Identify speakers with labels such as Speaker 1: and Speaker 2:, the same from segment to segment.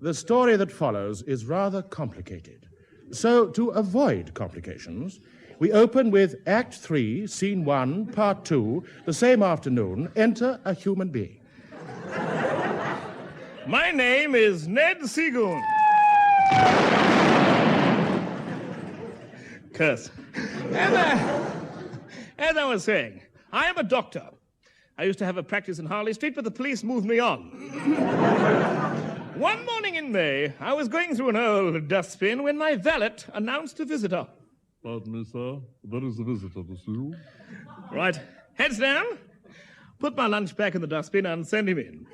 Speaker 1: The story that follows is rather complicated. So, to avoid complications, we open with Act 3, Scene 1, Part 2, the same afternoon, enter a human being.
Speaker 2: My name is Ned Seagoon. Curse. As I was saying, I am a doctor. I used to have a practice in Harley Street, but the police moved me on. One morning in May, I was going through an old dustbin when my valet announced a visitor.
Speaker 3: Pardon me, sir. There is a visitor to see you.
Speaker 2: Right. Heads down. Put my lunch back in the dustbin and send him in.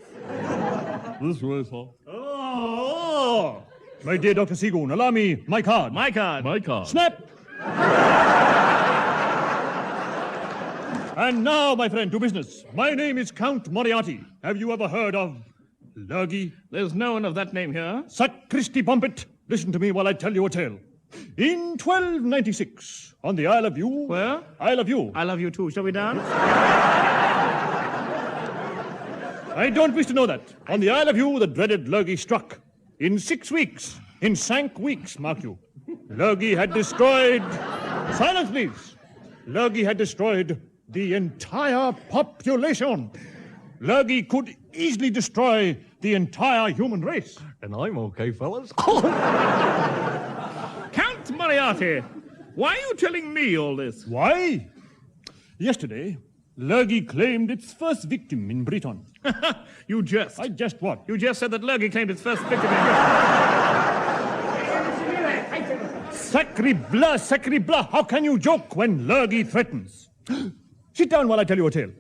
Speaker 3: This way, sir.
Speaker 2: Oh!
Speaker 4: My dear Dr. Seagoon, allow me my card.
Speaker 2: My card.
Speaker 3: My card.
Speaker 4: Snap! And now, my friend, to business. My name is Count Moriarty. Have you ever heard of Lurgi?
Speaker 2: There's no one of that name here.
Speaker 4: Sacristi Bumpet. Listen to me while I tell you a tale. In 1296, on the Isle of You...
Speaker 2: Where?
Speaker 4: Isle of You.
Speaker 2: I love you too. Shall we dance?
Speaker 4: I don't wish to know that. On the Isle of You, the dreaded Lurgi struck. In 6 weeks, in sank weeks, mark you, Lurgi had destroyed... Silence, please. Lurgi had destroyed the entire population. Lurgi could easily destroy the entire human race.
Speaker 3: And I'm okay, fellas.
Speaker 2: Count Moriarty, why are you telling me all this?
Speaker 4: Why? Yesterday, Lurgi claimed its first victim in Britain.
Speaker 2: You jest.
Speaker 4: I just what?
Speaker 2: You just said that Lurgi claimed its first victim in
Speaker 4: Sacre bleu, sacre bleu. How can you joke when Lurgi threatens? Sit down while I tell you a tale.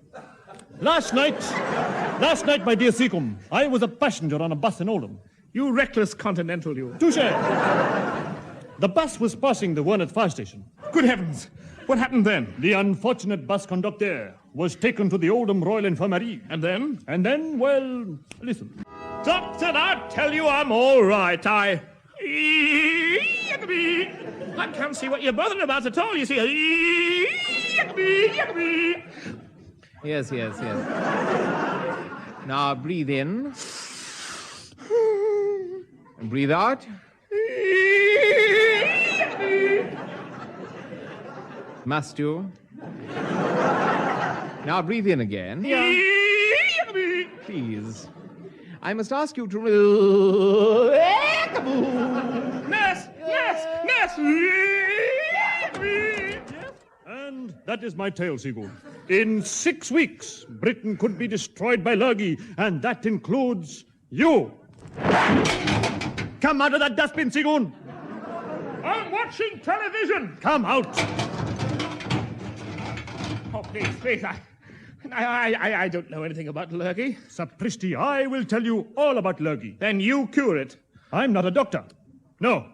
Speaker 4: Last night, my dear Seacombe, I was a passenger on a bus in Oldham.
Speaker 2: You reckless continental, you.
Speaker 4: Touche. The bus was passing the Werneth fire station.
Speaker 2: Good heavens. What happened then?
Speaker 4: The unfortunate bus conductor was taken to the Oldham Royal Infirmary.
Speaker 2: And then?
Speaker 4: And then, well, listen.
Speaker 2: Doctor, I tell you I'm all right. I can't see what you're bothering about at all, you see.
Speaker 5: Yes. Now breathe in. And breathe out. Must you? Now breathe in again. Please. I must ask you to...
Speaker 2: Nurse!
Speaker 4: And that is my tale, Seagoon. In 6 weeks, Britain could be destroyed by Lurgi, and that includes you. Come out of that dustbin, Seagoon.
Speaker 2: I'm watching television.
Speaker 4: Come out.
Speaker 2: Oh, please. I don't know anything about Lurgi.
Speaker 4: Sapristi, I will tell you all about Lurgi.
Speaker 2: Then you cure it.
Speaker 4: I'm not a doctor. No,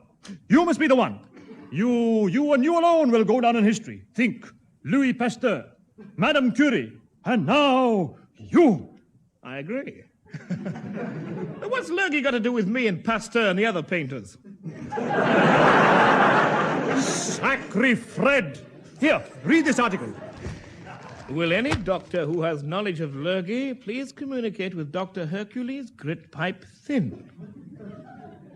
Speaker 4: you must be the one. You and you alone will go down in history. Think, Louis Pasteur, Madame Curie, and now you.
Speaker 2: I agree. What's Lurgi got to do with me and Pasteur and the other painters?
Speaker 4: Sacre Fred. Here, read this article.
Speaker 2: Will any doctor who has knowledge of Lurgi please communicate with Dr. Hercules Gritpipe Thin?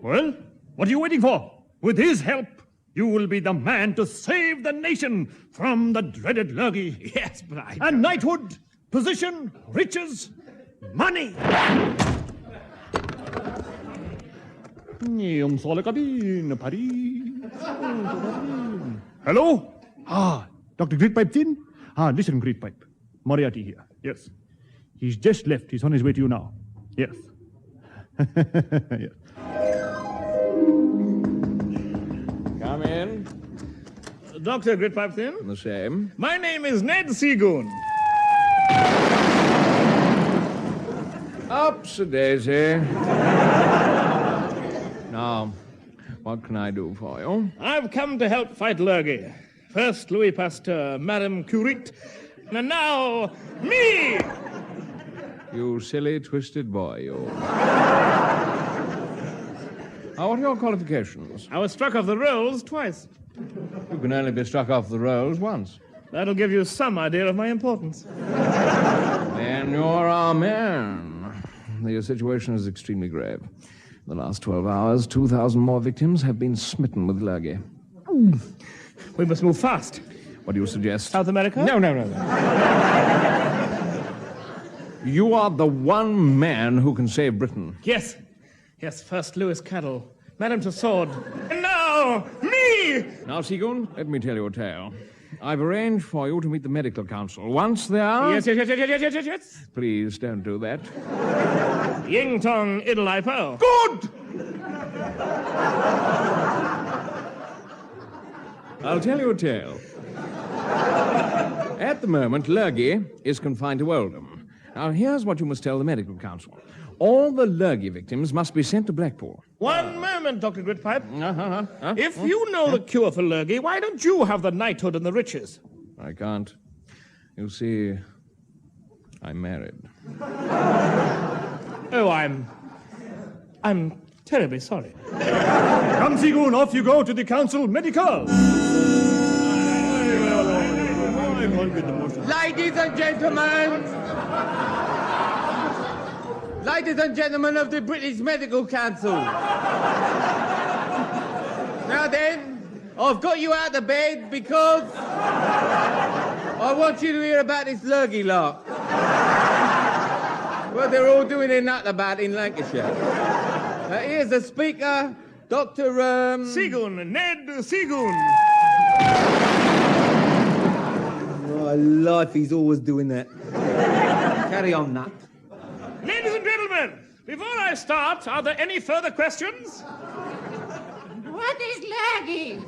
Speaker 4: Well, what are you waiting for? With his help, you will be the man to save the nation from the dreaded Lurgi.
Speaker 2: Yes, but I...
Speaker 4: And knighthood, position, riches, money. Hello? Dr. Gritpipe Thin? Listen, Gritpipe. Moriarty here. Yes. He's just left. He's on his way to you now. Yes. Yes.
Speaker 5: Come in.
Speaker 2: Dr. Gritpipe Thin?
Speaker 5: The same.
Speaker 2: My name is Ned Seagoon.
Speaker 5: Ups-a-daisy. Now, what can I do for you?
Speaker 2: I've come to help fight Lurgi. First Louis Pasteur, Madame Curie, and now me!
Speaker 5: You silly, twisted boy, you. What are your qualifications?
Speaker 2: I was struck off the rolls twice.
Speaker 5: You can only be struck off the rolls once.
Speaker 2: That'll give you some idea of my importance.
Speaker 5: Then you're our man. The situation is extremely grave. In the last 12 hours, 2,000 more victims have been smitten with lurgi.
Speaker 2: We must move fast.
Speaker 5: What do you suggest?
Speaker 2: South America?
Speaker 5: No. You are the one man who can save Britain.
Speaker 2: Yes. Yes, first Lewis Carroll, Madame Tussaud, and now me!
Speaker 5: Now, Seagoon, let me tell you a tale. I've arranged for you to meet the medical council. Once there...
Speaker 2: Yes.
Speaker 5: Please don't do that.
Speaker 2: Ying Tong Idle I Po.
Speaker 5: Good! I'll tell you a tale. At the moment, Lurgi is confined to Oldham. Now, here's what you must tell the medical council. All the Lurgi victims must be sent to Blackpool.
Speaker 2: One moment, Dr. Gritpipe. If you know the cure for Lurgi, why don't you have the knighthood and the riches?
Speaker 5: I can't. You see, I'm married.
Speaker 2: Oh, I'm terribly sorry.
Speaker 4: Come, Seagoon, off you go to the council medical.
Speaker 6: Ladies and gentlemen! Ladies and gentlemen of the British Medical Council. Now then, I've got you out of bed because I want you to hear about this lurgi lark. Well, they're all doing their nut about in Lancashire. Here's the speaker, Dr.
Speaker 2: Seagoon, Ned Seagoon.
Speaker 6: My life, he's always doing that. Carry on, Nut.
Speaker 2: Ladies and gentlemen, before I start, are there any further questions?
Speaker 7: What is lurgi?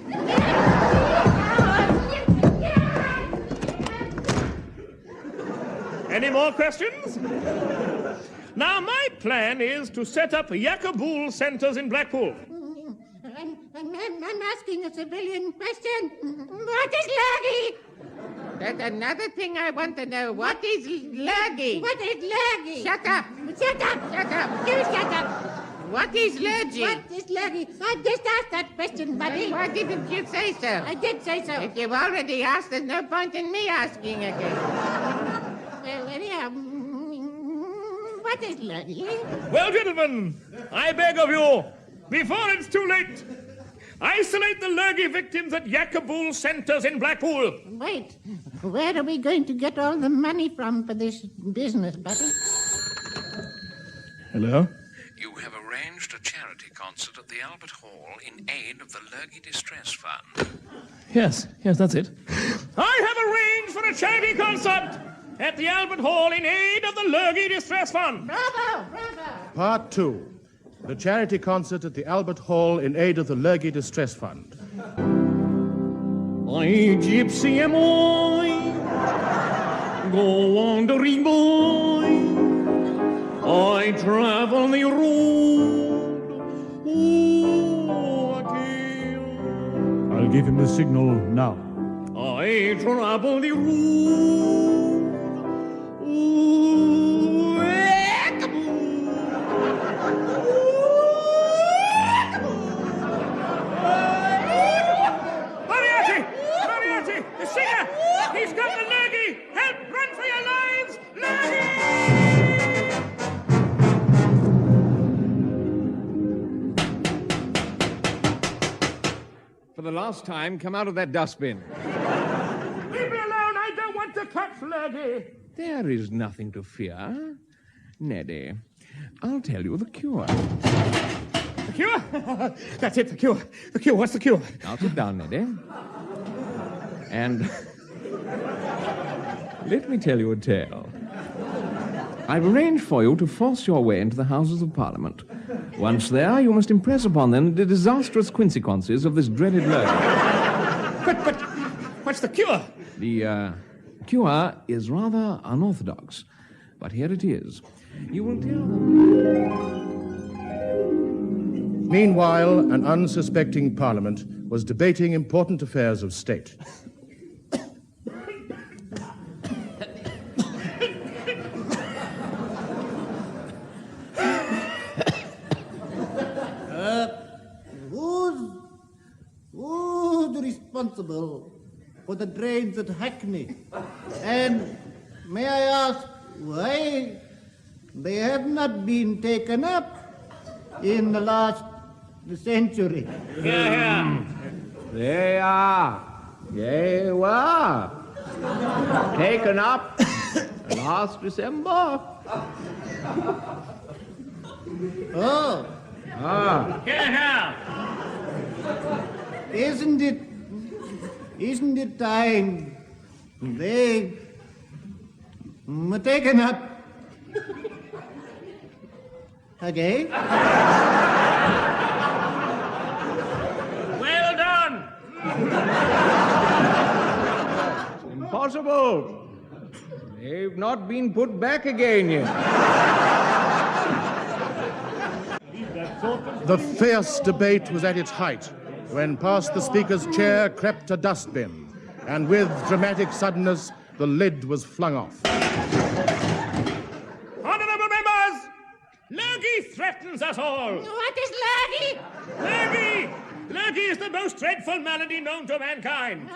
Speaker 2: Any more questions? Now, my plan is to set up Yakabul centers in Blackpool.
Speaker 7: I'm asking a civilian question. What is lurgi?
Speaker 8: That's another thing I want to know. What is lurgi?
Speaker 7: What is lurgi?
Speaker 8: Shut up.
Speaker 7: Shut up.
Speaker 8: Shut up.
Speaker 7: You shut up.
Speaker 8: What is lurgi?
Speaker 7: What is lurgi? I just asked that question, buddy.
Speaker 8: Why didn't you say so?
Speaker 7: I did say so.
Speaker 8: If you've already asked, there's no point in me asking again.
Speaker 7: Well, anyhow, what is lurgi?
Speaker 2: Well, gentlemen, I beg of you, before it's too late, isolate the lurgi victims at Yakabul centers in Blackpool.
Speaker 7: Wait, where are we going to get all the money from for this business, buddy?
Speaker 2: Hello?
Speaker 5: You have arranged a charity concert at the Albert Hall in aid of the Lurgi Distress Fund.
Speaker 2: Yes, that's it. I have arranged for a charity concert at the Albert Hall in aid of the Lurgi Distress Fund.
Speaker 7: Bravo.
Speaker 1: Part 2. The charity concert at the Albert Hall in aid of the Lurgi Distress Fund.
Speaker 4: I, gypsy am I, go wandering boy. I travel the road. Oh, I'll give him the signal now. I travel the road.
Speaker 2: Mariachi! The singer! He's got the lurgi! Help! Run for your lives! Lurgi!
Speaker 5: For the last time, come out of that dustbin.
Speaker 2: Leave me alone! I don't want to catch lurgi!
Speaker 5: There is nothing to fear. Neddy, I'll tell you the cure.
Speaker 2: The cure? That's it, the cure. The cure, what's the cure?
Speaker 5: Now sit down, Neddy. And let me tell you a tale. I've arranged for you to force your way into the Houses of Parliament. Once there, you must impress upon them the disastrous consequences of this dreaded lurgi.
Speaker 2: But, what's the cure?
Speaker 5: The cure is rather unorthodox, but here it is. You will tell them.
Speaker 1: Meanwhile, an unsuspecting Parliament was debating important affairs of state.
Speaker 9: Who's responsible for the drains at Hackney? And may I ask, why They have not been taken up in the last century.
Speaker 5: They are. They were taken up last December.
Speaker 9: Oh, isn't it time they were taken up again?
Speaker 2: Well done.
Speaker 5: Impossible. They've not been put back again yet.
Speaker 1: The fierce debate was at its height when past the Speaker's chair crept a dustbin, and with dramatic suddenness, the lid was flung off.
Speaker 2: Honourable members, Lurgi threatens us all.
Speaker 8: What is Lurgi?
Speaker 2: Lurgi! Lurgi is the most dreadful malady known to mankind.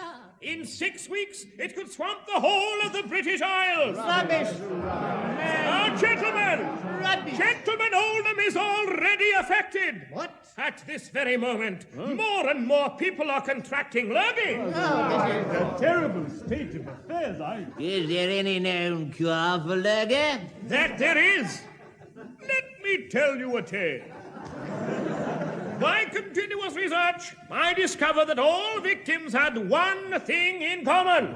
Speaker 2: In 6 weeks, it could swamp the whole of the British Isles.
Speaker 9: Rubbish!
Speaker 2: Now, gentlemen!
Speaker 9: Rubbish!
Speaker 2: Gentlemen, Oldham is already affected.
Speaker 9: What?
Speaker 2: At this very moment, more and more people are contracting Lurgi.
Speaker 4: A terrible state of affairs,
Speaker 6: Is there any known cure for Lurgi?
Speaker 2: That there is. Let me tell you a tale. By continuous research, I discovered that all victims had one thing in common.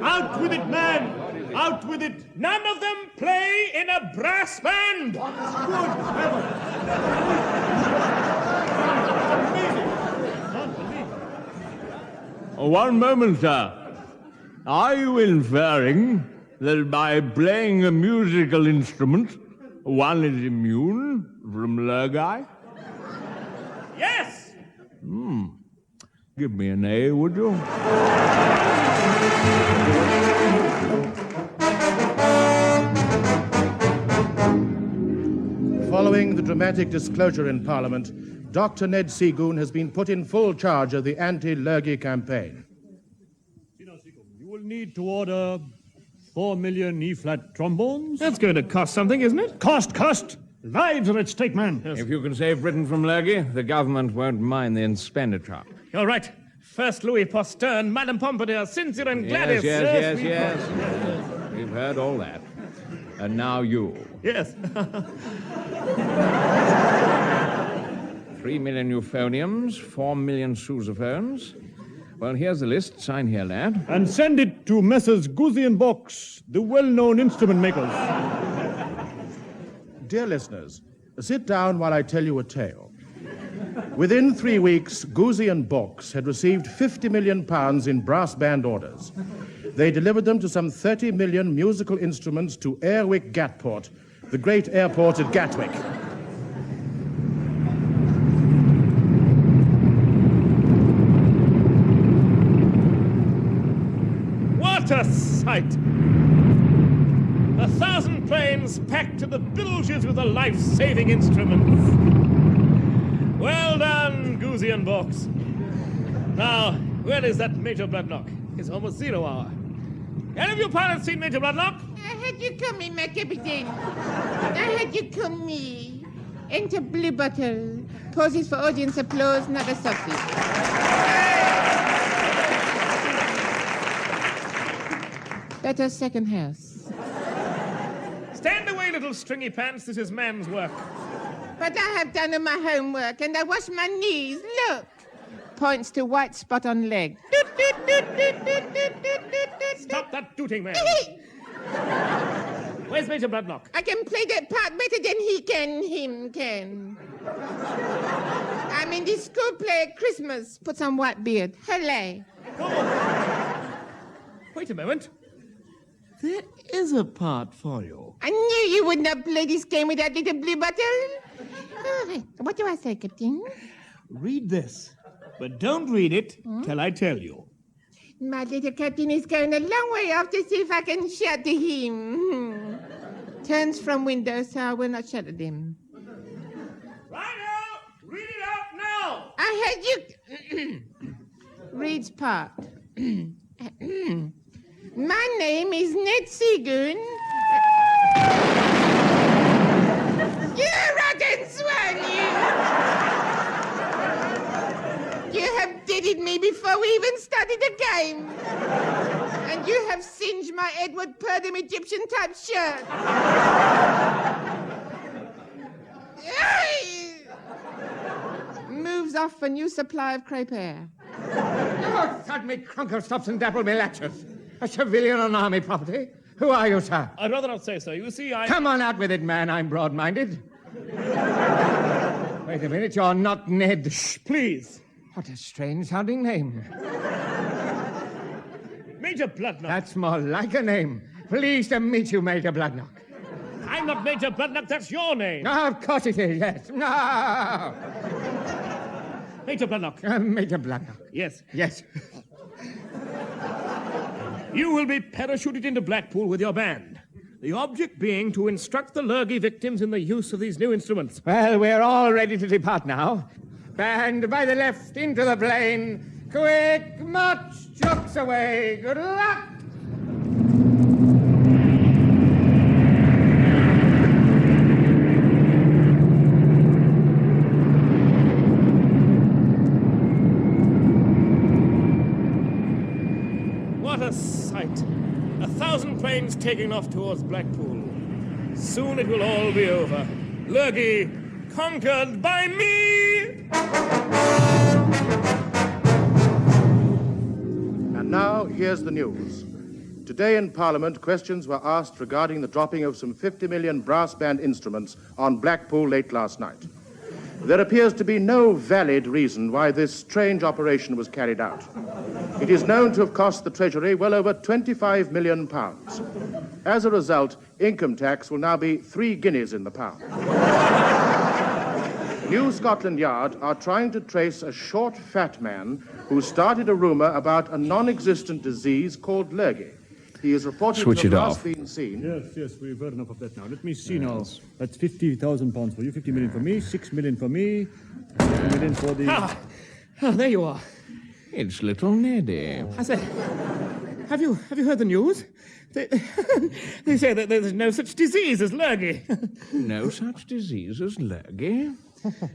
Speaker 4: Out with it, man! Out with it!
Speaker 2: None of them play in a brass band.
Speaker 3: One moment, sir. Are you inferring that by playing a musical instrument, one is immune from Lurgi?
Speaker 2: Yes.
Speaker 3: Give me an A, would you?
Speaker 1: Following the dramatic disclosure in Parliament, Dr. Ned Seagoon has been put in full charge of the anti-Lurgi campaign.
Speaker 4: You will need to order 4 million E-flat trombones.
Speaker 2: That's going to cost something, isn't it?
Speaker 4: Cost! Lives are at stake, man.
Speaker 5: If you can save Britain from Lurgi, the government won't mind the expenditure.
Speaker 2: You're right. First Louis Pasteur, Madame Pompadour, Cynthia and Gladys.
Speaker 5: Yes. We've heard all that. And now you.
Speaker 2: Yes.
Speaker 5: 3 million euphoniums, 4 million sousaphones. Well, here's the list. Sign here, lad.
Speaker 4: And send it to Messrs. Guzzi and Box, the well-known instrument makers.
Speaker 1: Dear listeners, sit down while I tell you a tale. Within 3 weeks, Guzzi and Box had received £50 million in brass band orders. They delivered them to some 30 million musical instruments to Airwick Gatport, the great airport at Gatwick.
Speaker 2: What a sight! 1,000 planes packed to the bilges with the life-saving instruments. Well done, Guzzi and Box. Now, where is that Major Bloodlock? It's almost 0 hour. Any of you pilots seen Major Bloodlock?
Speaker 8: I heard you coming, my captain. I heard you coming. Enter Blue Bottle. Poses for audience applause, not a success. Better second house.
Speaker 2: Stand away, little stringy pants. This is man's work.
Speaker 8: But I have done my homework and I washed my knees. Look. Points to white spot on leg.
Speaker 2: Stop that tooting, man. Where's Major Bloodlock?
Speaker 8: I can play that part better than him can. I'm in the school play at Christmas. Put some white beard. Hooray.
Speaker 2: Wait a moment.
Speaker 6: There is a part for you.
Speaker 8: I knew you would not play this game with that little blue bottle. What do I say, Captain?
Speaker 4: Read this, but don't read it till I tell you.
Speaker 8: My little captain is going a long way off to see if I can shout to him. Turns from window, so I will not shout at him.
Speaker 2: Right now! Read it out now!
Speaker 8: I heard you... Reads part. My name is Ned Seagoon. You rotten swan, you! You have deaded me before we even started the game. And you have singed my Edward Purdom Egyptian-type shirt. Moves off a new supply of crepe air.
Speaker 6: Oh, thud me crunkle stops and dapple me latches. A civilian on army property? Who are you, sir?
Speaker 2: I'd rather not say so. You see,
Speaker 6: Come on out with it, man. I'm broad-minded. Wait a minute, you're not Ned.
Speaker 2: Shh, please.
Speaker 6: What a strange-sounding name.
Speaker 2: Major Bloodknock.
Speaker 6: That's more like a name. Pleased to meet you, Major Bloodknock.
Speaker 2: I'm not Major Bloodknock, that's your name.
Speaker 6: No, of course it is, yes. No!
Speaker 2: Major Bloodknock.
Speaker 6: Major Bloodknock.
Speaker 2: Yes.
Speaker 6: Yes.
Speaker 2: You will be parachuted into Blackpool with your band. The object being to instruct the Lurgi victims in the use of these new instruments.
Speaker 6: Well, we're all ready to depart now. Band by the left into the plain. Quick march, jocks away. Good luck!
Speaker 2: What a sight. 1,000 planes taking off towards Blackpool. Soon it will all be over. Lurgi conquered by me!
Speaker 1: And now, here's the news. Today in Parliament, questions were asked regarding the dropping of some 50 million brass band instruments on Blackpool late last night. There appears to be no valid reason why this strange operation was carried out. It is known to have cost the Treasury well over £25 million. As a result, income tax will now be 3 guineas in the pound. New Scotland Yard are trying to trace a short, fat man who started a rumour about a non-existent disease called Lurgi. He is reported
Speaker 5: Switch
Speaker 1: to have
Speaker 5: it
Speaker 1: last
Speaker 5: off.
Speaker 1: been seen.
Speaker 4: Yes, we've heard enough of that now. Let me see now. That's £50,000 for you, 50 million for me, 6 million for me, 50 million for the...
Speaker 2: Ah, there you are.
Speaker 5: It's little Neddy.
Speaker 2: I say, have you heard the news? They say that there's no such disease as Lurgi.
Speaker 5: No such disease as Lurgi?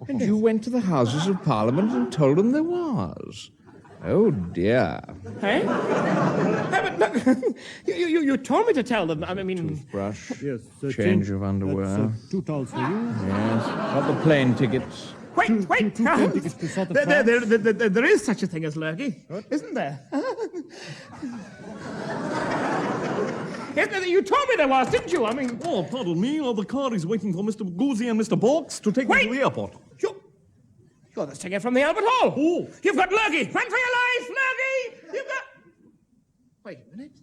Speaker 5: And you went to the Houses of Parliament and told them there was? Oh, dear.
Speaker 2: Hey? But you told me to tell them. I mean...
Speaker 5: Toothbrush.
Speaker 4: Yes.
Speaker 5: Change of underwear.
Speaker 4: That's 2 towels for you.
Speaker 5: Yes. Got the plane tickets.
Speaker 2: Wait!
Speaker 4: Two plane tickets to sort of
Speaker 2: There is such a thing as Lurgi, isn't there? You told me there was, didn't you? I mean...
Speaker 10: Oh, pardon me. The car is waiting for Mr. Goozy and Mr. Box to take me to the airport.
Speaker 2: You're the ticket from the Albert Hall.
Speaker 10: Oh.
Speaker 2: You've got Lurgi. Run for your life, Lurgi! You've got... Wait a minute.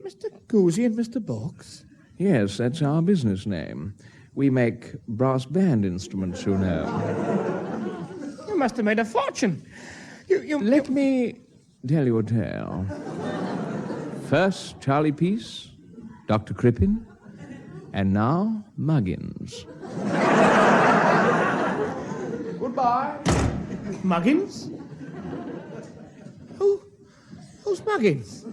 Speaker 2: Mr. Goozy and Mr. Box?
Speaker 5: Yes, that's our business name. We make brass band instruments, you know.
Speaker 2: You must have made a fortune.
Speaker 5: Let me tell you a tale. First, Charlie Peace, Dr. Crippen, and now Muggins.
Speaker 6: Goodbye.
Speaker 2: Muggins? Who's Muggins?